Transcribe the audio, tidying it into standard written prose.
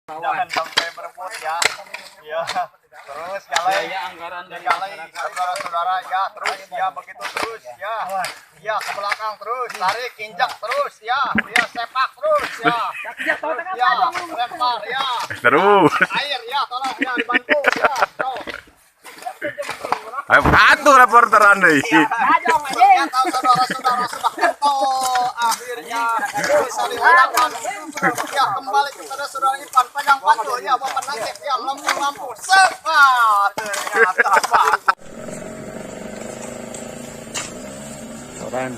Jangan sampai berebut ya. Ya. Terus galai anggaran dari saudara-saudara ya, terus ya begitu terus ya. Ya ke belakang terus, tarik, injak terus ya. Ya sepak terus ya. Ya, lempar ya. Terus. Air ya, tolong ya dibantu ya. Ayo atuh reporter Anda ini. Ya tahu saudara-saudara sudah ketemu akhirnya bisa dihadapkan. Ya kembali kepada saudara Ipan pegang pantunya bapak naik ya lampu sepat. Ternyata Orang